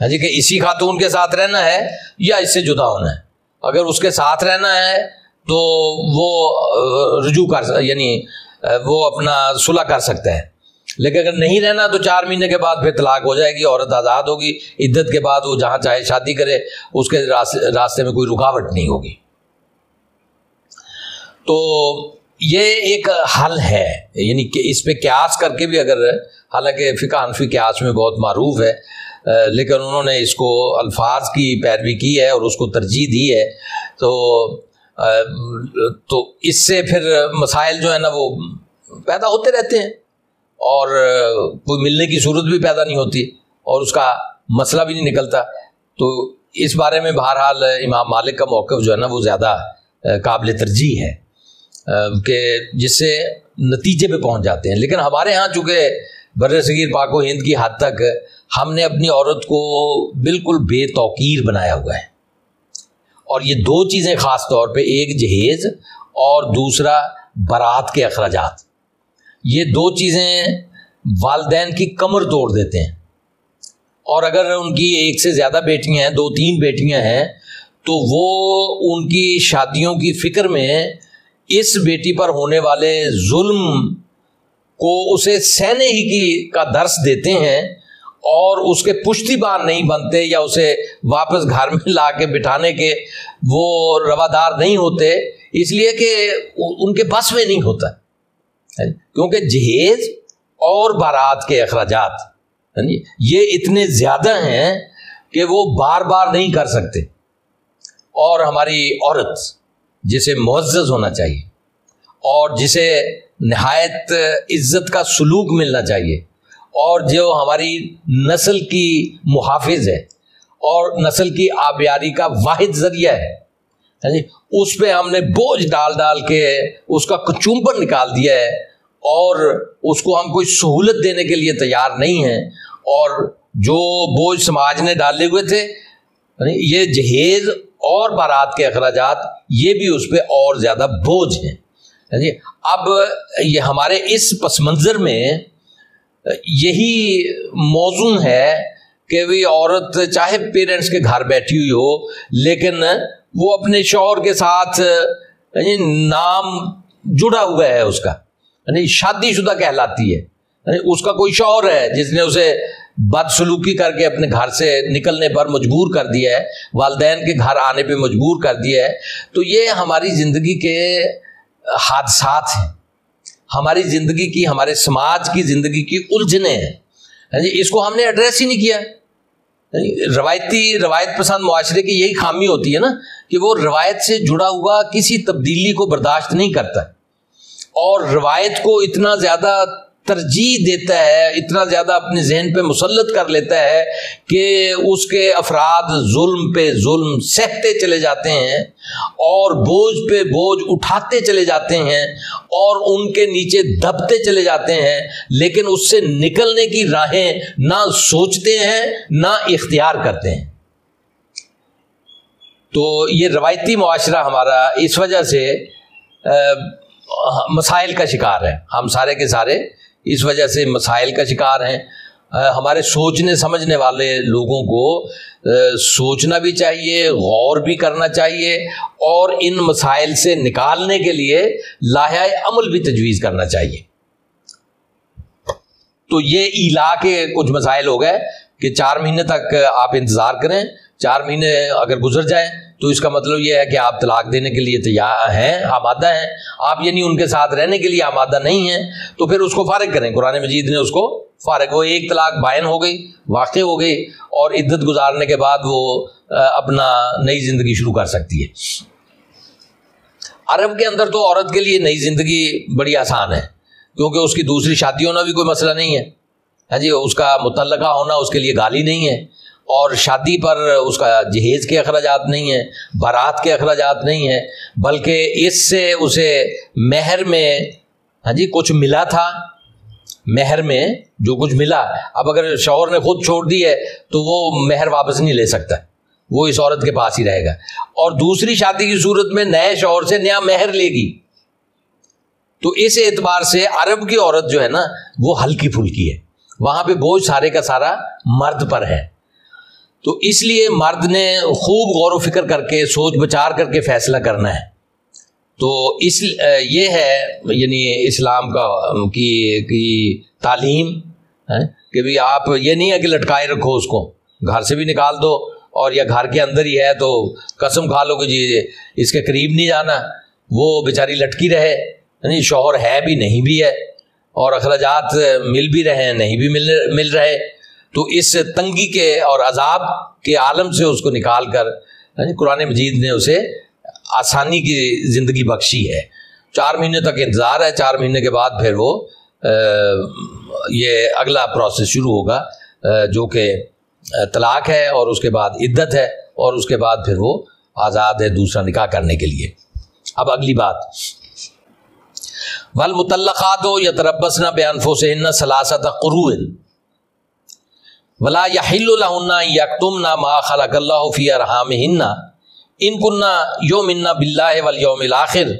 ہاں جی، کہ اسی خاتون کے ساتھ رہنا ہے یا اس سے جدا ہونا ہے. اگر اس کے ساتھ رہنا ہے تو وہ رجوع یعنی وہ اپنا صلح کر سکتا ہے، لیکن اگر نہیں رہنا تو 4 مہینے کے بعد پھر طلاق ہو جائے گی، عورت آزاد ہوگی. عدت کے بعد وہ جہاں چاہے شادی کرے، اس کے راستے میں کوئی رکاوٹ نہیں ہوگی. تو یہ ایک حل ہے، یعنی کہ اس پہ قیاس کر کے بھی اگر، حالانکہ فقہ حنفی قیاس میں بہت معروف ہے، لیکن انہوں نے اس کو الفاظ کی پیروی کی ہے اور اس کو ترجیح دی ہے. تو اس سے پھر مسائل جو ہے نا وہ پیدا ہوتے رہتے ہیں اور کوئی ملنے کی صورت بھی پیدا نہیں ہوتی اور اس کا مسئلہ بھی نہیں نکلتا. تو اس بارے میں بہرحال امام مالک کا موقف جو ہے نا وہ زیادہ قابل ترجیح ہے کہ جس سے نتیجے پہ پہنچ جاتے ہیں. لیکن ہمارے ہاں چونکہ بر صغیر پاک و ہند کی حد تک ہم نے اپنی عورت کو بالکل بے توقیر بنایا ہوا ہے، اور یہ 2 چیزیں خاص طور پہ، ایک جہیز اور دوسرا بارات کے اخراجات، یہ 2 چیزیں والدین کی کمر توڑ دیتے ہیں. اور اگر ان کی 1 سے زیادہ بیٹیاں ہیں، 2-3 بیٹیاں ہیں، تو وہ ان کی شادیوں کی فکر میں اس بیٹی پر ہونے والے ظلم کو اسے سہنے ہی کا درس دیتے ہیں اور اس کے پشتی بان نہیں بنتے یا اسے واپس گھر میں لا کے بٹھانے کے وہ روادار نہیں ہوتے، اس لیے کہ ان کے بس میں نہیں ہوتا، کیونکہ جہیز اور بارات کے اخراجات یہ اتنے زیادہ ہیں کہ وہ بار بار نہیں کر سکتے. اور ہماری عورت جسے معزز ہونا چاہیے اور جسے نہایت عزت کا سلوک ملنا چاہیے اور جو ہماری نسل کی محافظ ہے اور نسل کی آبیاری کا واحد ذریعہ ہے، اس پہ ہم نے بوجھ ڈال کے اس کا کچومبر نکال دیا ہے اور اس کو ہم کوئی سہولت دینے کے لیے تیار نہیں ہیں. اور جو بوجھ سماج نے ڈالے ہوئے تھے، یہ جہیز اور بارات کے اخراجات، یہ بھی اس پہ اور زیادہ بوجھ ہیں. اب یہ ہمارے اس پس منظر میں یہی موزوں ہے کہ وہ عورت چاہے پیرنٹس کے گھر بیٹھی ہوئی ہو، لیکن وہ اپنے شوہر کے ساتھ نام جڑا ہوا ہے، اس کا شادی شدہ کہلاتی ہے. اس کا کوئی شوہر ہے جس نے اسے بدسلوکی کر کے اپنے گھر سے نکلنے پر مجبور کر دیا ہے، والدین کے گھر آنے پہ مجبور کر دیا ہے. تو یہ ہماری زندگی کے حادثات ہیں، ہماری زندگی کی، ہمارے سماج کی زندگی کی الجھنیں ہیں. اس کو ہم نے ایڈریس ہی نہیں کیا. روایت پسند معاشرے کی یہی خامی ہوتی ہے نا کہ وہ روایت سے جڑا ہوا کسی تبدیلی کو برداشت نہیں کرتا اور روایت کو اتنا زیادہ ترجیح دیتا ہے، اتنا زیادہ اپنے ذہن پہ مسلط کر لیتا ہے کہ اس کے افراد ظلم پہ ظلم سہتے چلے جاتے ہیں اور بوجھ پہ بوجھ اٹھاتے چلے جاتے ہیں اور ان کے نیچے دبتے چلے جاتے ہیں، لیکن اس سے نکلنے کی راہیں نہ سوچتے ہیں نہ اختیار کرتے ہیں. تو یہ روایتی معاشرہ ہمارا اس وجہ سے مسائل کا شکار ہے. ہم سارے کے سارے اس وجہ سے مسائل کا شکار ہیں. ہمارے سوچنے سمجھنے والے لوگوں کو سوچنا بھی چاہیے، غور بھی کرنا چاہیے اور ان مسائل سے نکالنے کے لیے لائحہ عمل بھی تجویز کرنا چاہیے. تو یہ ایلا کے کچھ مسائل ہو گئے کہ 4 مہینے تک آپ انتظار کریں. 4 مہینے اگر گزر جائیں تو اس کا مطلب یہ ہے کہ آپ طلاق دینے کے لیے تیار ہیں، آمادہ ہیں. آپ یعنی ان کے ساتھ رہنے کے لیے آمادہ نہیں ہیں تو پھر اس کو فارغ کریں. قرآن مجید نے اس کو فارغ، وہ 1 طلاق بائن ہو گئی، واقع ہو گئی اور عدت گزارنے کے بعد وہ اپنا نئی زندگی شروع کر سکتی ہے. عرب کے اندر تو عورت کے لیے نئی زندگی بڑی آسان ہے کیونکہ اس کی دوسری شادی ہونا بھی کوئی مسئلہ نہیں ہے. ہاں جی، اس کا متعلقہ ہونا اس کے لیے گالی نہیں ہے اور شادی پر اس کا جہیز کے اخراجات نہیں ہیں، بارات کے اخراجات نہیں ہیں، بلکہ اس سے اسے مہر میں ہاں جی کچھ ملا تھا، مہر میں جو کچھ ملا، اب اگر شوہر نے خود چھوڑ دی ہے تو وہ مہر واپس نہیں لے سکتا، وہ اس عورت کے پاس ہی رہے گا. اور دوسری شادی کی صورت میں نئے شوہر سے نیا مہر لے گی. تو اس اعتبار سے عرب کی عورت جو ہے نا وہ ہلکی پھلکی ہے، وہاں پہ بوجھ سارے کا سارا مرد پر ہے. تو اس لیے مرد نے خوب غور و فکر کر کے سوچ بچار کر کے فیصلہ کرنا ہے. تو یہ ہے یعنی اسلام کی تعلیم کہ بھی آپ یہ نہیں ہے کہ لٹکائے رکھو اس کو, گھر سے بھی نکال دو, اور یا گھر کے اندر ہی ہے تو قسم کھا لو کہ جی اس کے قریب نہیں جانا, وہ بیچاری لٹکی رہے, یعنی شوہر ہے بھی نہیں بھی ہے, اور اخراجات مل بھی رہے ہیں نہیں بھی مل رہے. تو اس تنگی کے اور عذاب کے عالم سے اس کو نکال کر قرآن مجید نے اسے آسانی کی زندگی بخشی ہے. 4 مہینے تک انتظار ہے, 4 مہینے کے بعد پھر وہ یہ اگلا پروسیس شروع ہوگا جو کہ طلاق ہے, اور اس کے بعد عدت ہے, اور اس کے بعد پھر وہ آزاد ہے دوسرا نکاح کرنے کے لیے. اب اگلی بات, والمطلقات یتربصن بانفسہن ثلاثۃ قروء ولا یحل لہن ان یکتمن ما خلق اللہ فی ارحامہن ان کن یؤمن باللہ والیوم الآخر.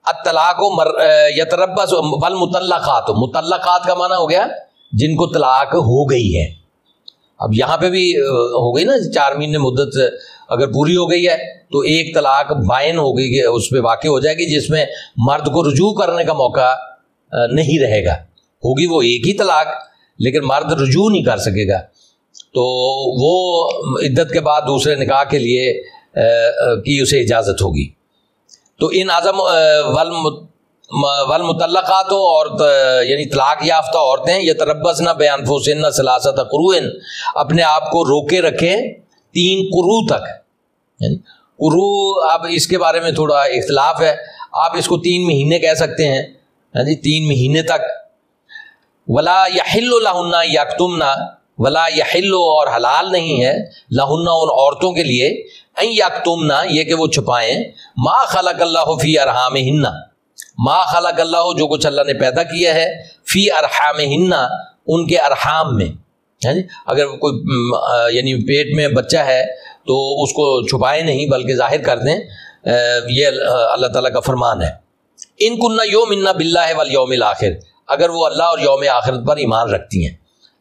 الطلاق یتربص والمطلقات, مطلقات کا معنی ہو گیا جن کو طلاق ہو گئی ہے. اب یہاں پہ بھی ہو گئی نا 4 مہینے مدت اگر پوری ہو گئی ہے تو ایک طلاق بائن ہو گئی, اس پہ واقع ہو جائے گی جس میں مرد کو رجوع کرنے کا موقع نہیں رہے گا. ہوگی وہ ایک ہی طلاق لیکن مرد رجوع نہیں کر سکے گا, تو وہ عدت کے بعد دوسرے نکاح کے لیے کی اسے اجازت ہوگی. تو ان اعظم والمطلقات اور یعنی طلاق یافتہ عورتیں یتربصن بانفسہن ثلاثۃ قروء, اپنے آپ کو روکے رکھیں 3 قروء تک. یعنی قروء اب اس کے بارے میں تھوڑا اختلاف ہے, آپ اس کو 3 مہینے کہہ سکتے ہیں, 3 مہینے تک. ولا یحل لہن یکتمن, ولا یحل اور حلال نہیں ہے, لہن ان عورتوں کے لیے, ان یکتمن یہ کہ وہ چھپائیں, ما خلق اللہ فی ارحامہن, ما خلق اللہ جو کچھ اللہ نے پیدا کیا ہے, فی ارحامہن ان کے ارحام میں. اگر کوئی یعنی پیٹ میں بچہ ہے تو اس کو چھپائیں نہیں بلکہ ظاہر کر دیں, یہ اللہ تعالیٰ کا فرمان ہے. ان کن یؤمن باللہ والیوم الآخر, اگر وہ اللہ اور یوم آخرت پر ایمان رکھتی ہیں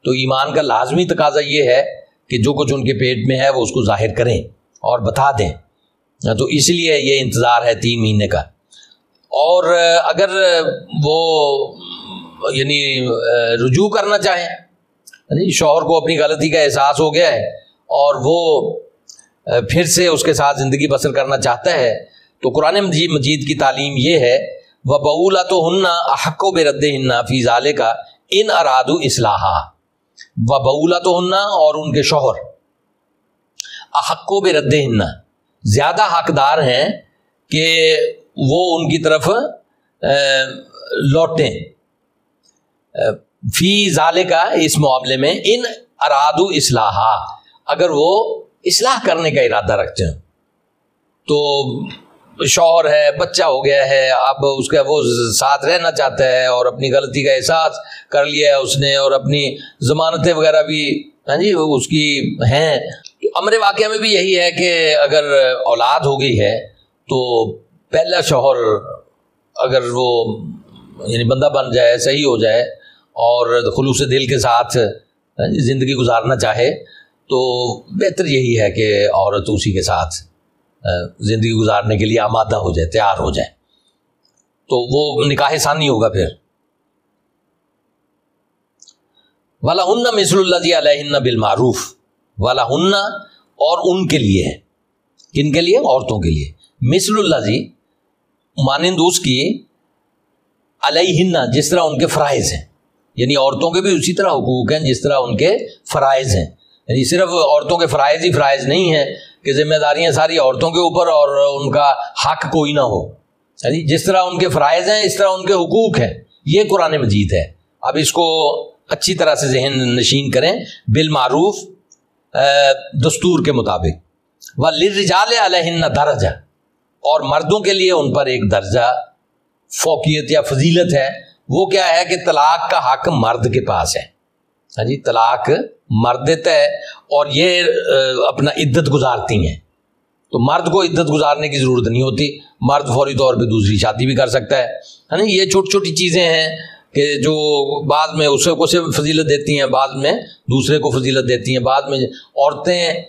تو ایمان کا لازمی تقاضا یہ ہے کہ جو کچھ ان کے پیٹ میں ہے وہ اس کو ظاہر کریں اور بتا دیں. تو اس لیے یہ انتظار ہے 3 مہینے کا. اور اگر وہ یعنی رجوع کرنا چاہیں, شوہر کو اپنی غلطی کا احساس ہو گیا ہے اور وہ پھر سے اس کے ساتھ زندگی بسر کرنا چاہتا ہے, تو قرآن مجید کی تعلیم یہ ہے وَبَعُولَتُهُنَّ أَحَقُّ بِرَدِّهِنَّ فِي ذَلِكَ إِنْ أَرَادُوا إِصْلَاحًا. وَبَعُولَتُهُنَّ اور ان کے شوہر, أَحَقُّ بِرَدِّهِنَّ زیادہ حقدار ہیں کہ وہ ان کی طرف لوٹیں, فی ذَلِكَ اس معاملے میں, ان ارادو اصلاحا اگر وہ اصلاح کرنے کا ارادہ رکھتے ہیں. تو شوہر ہے, بچہ ہو گیا ہے, اب اس کا وہ ساتھ رہنا چاہتا ہے اور اپنی غلطی کا احساس کر لیا ہے اس نے, اور اپنی ضمانتیں وغیرہ بھی اس کی ہیں. امر واقعہ میں بھی یہی ہے کہ اگر اولاد ہو گئی ہے تو پہلا شوہر اگر وہ یعنی بندہ بن جائے, صحیح ہو جائے اور خلوص دل کے ساتھ زندگی گزارنا چاہے تو بہتر یہی ہے کہ عورت اسی کے ساتھ زندگی گزارنے کے لیے آمادہ ہو جائے, تیار ہو جائے, تو وہ نکاح ثانی ہوگا. پھر وَلَهُنَّ مِثْلُ الَّذِي عَلَيْهِنَّ بِالْمَعْرُوفِ, وَلَهُنَّ اور ان کے لیے ہے, کن کے لیے؟ عورتوں کے لیے. مثل الذی مانند اس کی, علیہن جس طرح ان کے فرائض ہیں, یعنی عورتوں کے بھی اسی طرح حقوق ہیں جس طرح ان کے فرائض ہیں. یعنی صرف عورتوں کے فرائض ہی فرائض نہیں ہیں کہ ذمہ داریاں ساری عورتوں کے اوپر اور ان کا حق کوئی نہ ہو. یعنی جس طرح ان کے فرائض ہیں اس طرح ان کے حقوق ہیں. یہ قرآن مجید ہے. اب اس کو اچھی طرح سے ذہن نشین کریں. بالمعروف دستور کے مطابق. وَلِلرِّجَالِ عَلَيْهِنَّ دَرَجَةٌ اور مردوں کے لیے ان پر ایک درجہ فوقیت یا فضیلت ہے. وہ کیا ہے کہ طلاق کا حق مرد کے پاس ہے. ہاں جی, طلاق مرد دیتا ہے اور یہ اپنا عدت گزارتی ہیں. تو مرد کو عدت گزارنے کی ضرورت نہیں ہوتی, مرد فوری طور پہ دوسری شادی بھی کر سکتا ہے. یہ چھوٹی چھوٹی چیزیں ہیں کہ جو بعد میں اسے کو سے فضیلت دیتی ہیں، بعد میں دوسرے کو فضیلت دیتی ہیں، بعد میں عورتیں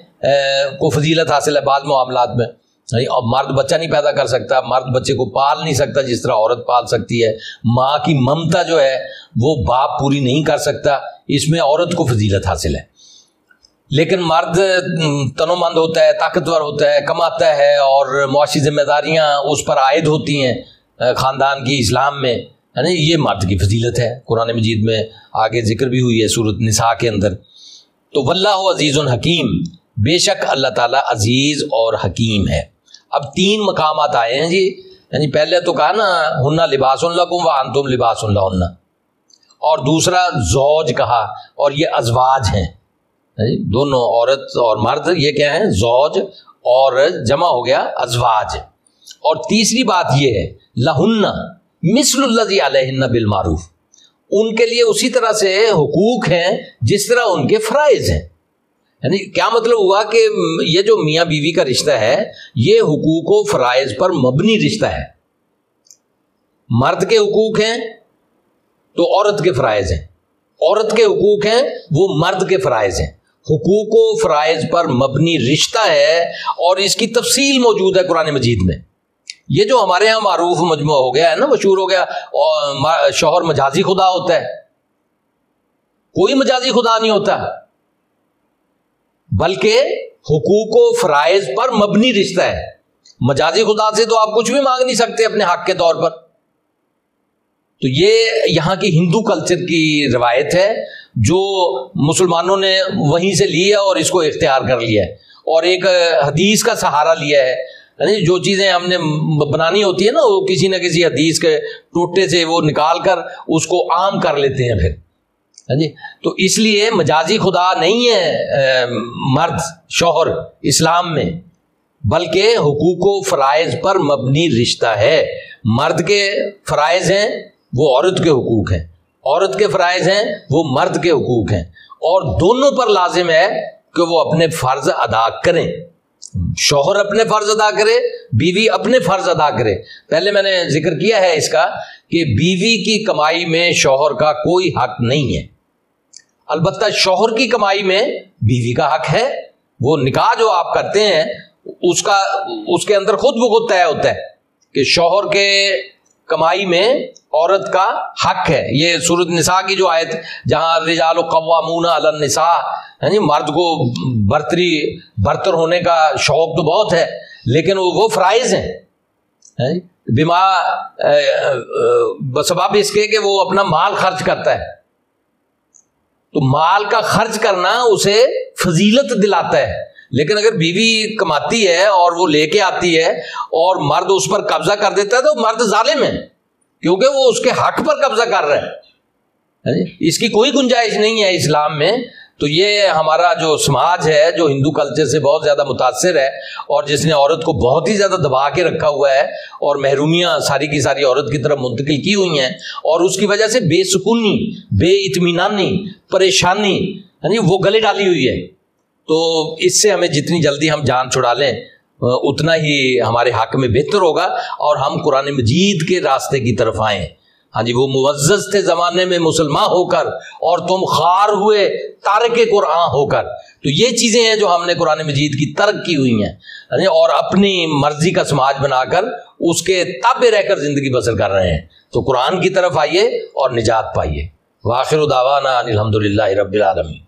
کو فضیلت حاصل ہے بعد معاملات میں. اور مرد بچہ نہیں پیدا کر سکتا، مرد بچے کو پال نہیں سکتا جس طرح عورت پال سکتی ہے. ماں کی ممتا جو ہے وہ باپ پوری نہیں کر سکتا، اس میں عورت کو فضیلت حاصل ہے. لیکن مرد تنومند ہوتا ہے، طاقتور ہوتا ہے، کماتا ہے، اور معاشی ذمہ داریاں اس پر عائد ہوتی ہیں خاندان کی اسلام میں، یعنی یہ مرد کی فضیلت ہے. قرآن مجید میں آگے ذکر بھی ہوئی ہے سورۃ نساء کے اندر. تو واللہ عزیز حکیم، بے شک اللہ تعالیٰ عزیز اور حکیم ہے. اب 3 مقامات آئے ہیں جی، یعنی پہلے تو کہا نا ہن لباس لکم وانتم لباس لہن، اور دوسرا زوج کہا، اور یہ ازواج ہیں دونوں، عورت اور مرد یہ کیا ہیں؟ زوج، اور جمع ہو گیا ازواج. اور تیسری بات یہ ہے لہن مثل الذی علیہن بالمعروف، ان کے لیے اسی طرح سے حقوق ہیں جس طرح ان کے فرائض ہیں. یعنی کیا مطلب ہوا کہ یہ جو میاں بیوی کا رشتہ ہے یہ حقوق و فرائض پر مبنی رشتہ ہے. مرد کے حقوق ہیں تو عورت کے فرائض ہیں، عورت کے حقوق ہیں وہ مرد کے فرائض ہیں. حقوق و فرائض پر مبنی رشتہ ہے، اور اس کی تفصیل موجود ہے قرآن مجید میں. یہ جو ہمارے ہاں معروف مجموعہ ہو گیا ہے نا، مشہور ہو گیا، اور شوہر مجازی خدا ہوتا ہے. کوئی مجازی خدا نہیں ہوتا، بلکہ حقوق و فرائض پر مبنی رشتہ ہے. مجازی خدا سے تو آپ کچھ بھی مانگ نہیں سکتے اپنے حق کے طور پر. تو یہ یہاں کی ہندو کلچر کی روایت ہے جو مسلمانوں نے وہیں سے لی ہے اور اس کو اختیار کر لیا ہے، اور ایک حدیث کا سہارا لیا ہے. یعنی جو چیزیں ہم نے بنانی ہوتی ہے نا، وہ کسی نہ کسی حدیث کے ٹوٹے سے وہ نکال کر اس کو عام کر لیتے ہیں پھر. جی تو اس لیے مجازی خدا نہیں ہے مرد شوہر اسلام میں، بلکہ حقوق و فرائض پر مبنی رشتہ ہے. مرد کے فرائض ہیں وہ عورت کے حقوق ہیں، عورت کے فرائض ہیں وہ مرد کے حقوق ہیں، اور دونوں پر لازم ہے کہ وہ اپنے فرض ادا کریں. شوہر اپنے فرض ادا کرے، بیوی اپنے فرض ادا کرے. پہلے میں نے ذکر کیا ہے اس کا کہ بیوی کی کمائی میں شوہر کا کوئی حق نہیں ہے. البتہ شوہر کی کمائی میں بیوی کا حق ہے. وہ نکاح جو آپ کرتے ہیں اس کے اندر خود بخود طے ہوتا ہے کہ شوہر کے کمائی میں عورت کا حق ہے. یہ سورۃ نساء کی جو آیت جہاں رجال قوامون علی النساء، یعنی مرد کو برتر ہونے کا شوق تو بہت ہے، لیکن وہ فرائض ہیں بما بسبب اس کے کہ وہ اپنا مال خرچ کرتا ہے. تو مال کا خرچ کرنا اسے فضیلت دلاتا ہے. لیکن اگر بیوی کماتی ہے اور وہ لے کے آتی ہے اور مرد اس پر قبضہ کر دیتا ہے تو مرد ظالم ہے، کیونکہ وہ اس کے حق پر قبضہ کر رہا ہے. اس کی کوئی گنجائش نہیں ہے اسلام میں. تو یہ ہمارا جو سماج ہے جو ہندو کلچر سے بہت زیادہ متاثر ہے، اور جس نے عورت کو بہت ہی زیادہ دبا کے رکھا ہوا ہے اور محرومیاں ساری کی ساری عورت کی طرف منتقل کی ہوئی ہیں، اور اس کی وجہ سے بے سکونی، بے اطمینانی، پریشانی وہ گلے ڈالی ہوئی ہے. تو اس سے ہمیں جتنی جلدی ہم جان چھڑا لیں اتنا ہی ہمارے حق میں بہتر ہوگا، اور ہم قرآن مجید کے راستے کی طرف آئیں. ہاں جی، وہ معزز تھے زمانے میں مسلمان ہو کر، اور تم خوار ہوئے تارک قرآن ہو کر. تو یہ چیزیں ہیں جو ہم نے قرآن مجید کی ترک کی ہوئی ہیں، اور اپنی مرضی کا سماج بنا کر اس کے تابع رہ کر زندگی بسر کر رہے ہیں. تو قرآن کی طرف آئیے اور نجات پائیے. وآخر دعوانا ان الحمد للہ رب العالمین.